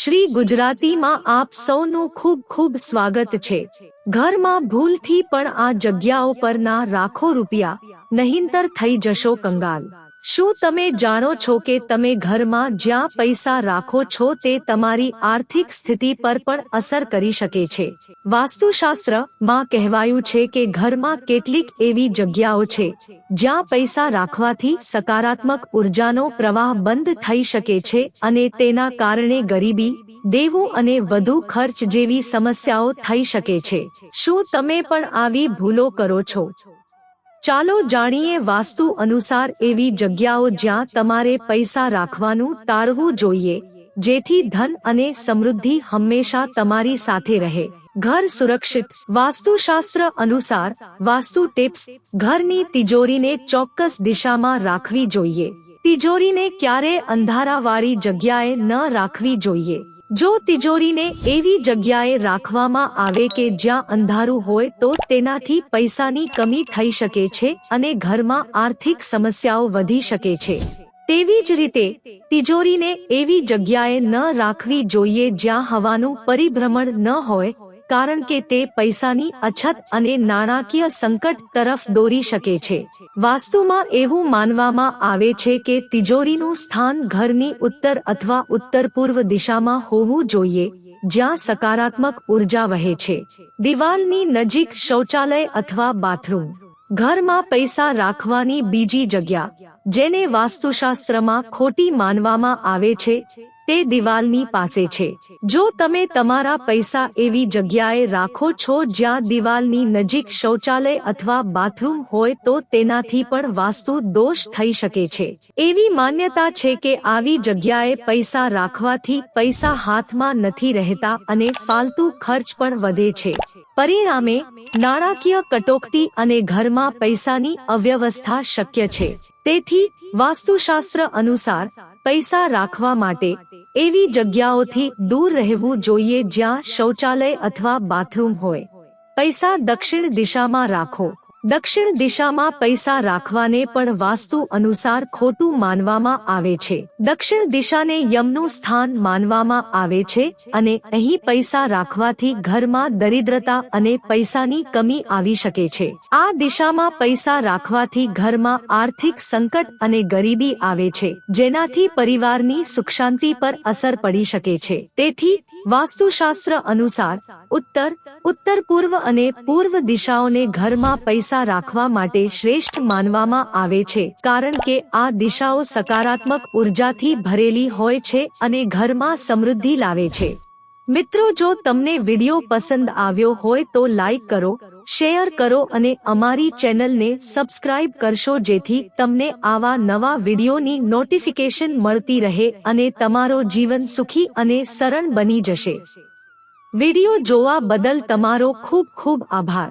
શ્રી ગુજરાતીમાં આપ સૌનું ખૂબ ખૂબ સ્વાગત છે। ઘરમાં ભૂલથી પણ આ જગ્યાઓ પર ના રાખો રૂપિયા, નહીંતર થઈ જશો કંગાલ। શું તમે જાણો છો કે તમે ઘરમાં જ્યાં પૈસા રાખો છો તે તમારી આર્થિક સ્થિતિ પર પણ અસર કરી શકે છે। વાસ્તુશાસ્ત્રમાં કહેવાયું છે કે ઘરમાં કેટલીક એવી જગ્યાઓ છે જ્યાં પૈસા રાખવાથી સકારાત્મક ઉર્જાનો પ્રવાહ બંધ થઈ શકે છે અને તેના કારણે ગરીબી, દેવું અને વધુ ખર્ચ જેવી સમસ્યાઓ થઈ શકે છે। શું તમે પણ આવી ભૂલો કરો છો? ચાલો જાણીએ વાસ્તુ અનુસાર એવી જગ્યાઓ જ્યાં તમારે પૈસા રાખવાનું ટાળવું જોઈએ, જેથી ધન અને સમૃદ્ધિ હંમેશા તમારી સાથે રહે। ઘર સુરક્ષિત વાસ્તુશાસ્ત્ર અનુસાર વાસ્તુ ટિપ્સ: ઘરની તિજોરીને ચોક્કસ દિશામાં રાખવી જોઈએ। તિજોરીને ક્યારે અંધારાવાળી જગ્યાએ ન રાખવી જોઈએ। જો તિજોરીને એવી જગ્યાએ રાખવામાં આવે કે જ્યાં અંધારું હોય તો તેનાથી પૈસાની કમી થઈ શકે છે અને ઘરમાં આર્થિક સમસ્યાઓ વધી શકે છે। તેવી જ રીતે તિજોરીને એવી જગ્યાએ ન રાખવી જોઈએ જ્યાં હવાનું પરિભ્રમણ ન હોય, કારણ કે તે પૈસાની અછત અને નાણાકીય સંકટ તરફ દોરી શકે છે। વાસ્તુમાં એવું માનવામાં આવે છે કે તિજોરીનું સ્થાન ઘરની ઉત્તર અથવા ઉત્તર પૂર્વ દિશામાં હોવું જોઈએ, જ્યાં સકારાત્મક ઉર્જા વહે છે। દિવાલની નજીક શૌચાલય અથવા બાથરૂમ: ઘરમાં પૈસા રાખવાની બીજી જગ્યા, જેને વાસ્તુશાસ્ત્રમાં ખોટી માનવામાં આવે છે, તે દિવાલની પાસે છે। જો તમે તમારા પૈસા એવી જગ્યાએ રાખો છો જ્યાં દિવાલની નજીક શૌચાલય અથવા બાથરૂમ હોય તો તેનાથી પણ વાસ્તુ દોષ થઈ શકે છે। એવી માન્યતા છે કે આવી જગ્યાએ પૈસા રાખવાથી પૈસા હાથમાં નથી રહેતા અને ફાલતુ ખર્ચ પણ વધે છે। પરિણામે નાણાકીય કટોકટી અને ઘરમાં પૈસાની અવ્યવસ્થા શક્ય છે। તેથી વાસ્તુશાસ્ત્ર અનુસાર પૈસા રાખવા માટે એવી જગ્યાઓથી દૂર રહેવું જોઈએ જ્યાં શૌચાલય અથવા બાથરૂમ હોય। પૈસા દક્ષિણ દિશામાં રાખો: દક્ષિણ દિશામાં પૈસા રાખવાને પણ વાસ્તુ અનુસાર ખોટું માનવામાં આવે છે। દક્ષિણ દિશાને યમનું સ્થાન માનવામાં આવે છે અને અહીં પૈસા રાખવાથી ઘરમાં દરિદ્રતા અને પૈસાની કમી આવી શકે છે। આ દિશામાં પૈસા રાખવાથી ઘરમાં આર્થિક સંકટ અને ગરીબી આવે છે, જેનાથી પરિવારની સુખશાંતિ પર અસર પડી શકે છે। તેથી વાસ્તુશાસ્ત્ર અનુસાર ઉત્તર, ઉત્તર પૂર્વ અને પૂર્વ દિશાઓને ઘરમાં પૈસા રાખવા માટે શ્રેષ્ઠ માનવામાં આવે છે, કારણ કે આ દિશાઓ સકારાત્મક ઉર્જાથી ભરેલી હોય છે અને ઘરમાં સમૃદ્ધિ લાવે છે। મિત્રો, જો તમને વિડિયો પસંદ આવ્યો હોય તો લાઈક કરો, શેર કરો અને અમારી ચેનલને સબસ્ક્રાઇબ કરશો, જેથી તમને આવા નવા વિડિયોની નોટિફિકેશન મળતી રહે અને તમારો જીવન સુખી અને સરળ બની જશે। વિડિયો જોવા બદલ તમારો ખૂબ ખૂબ આભાર।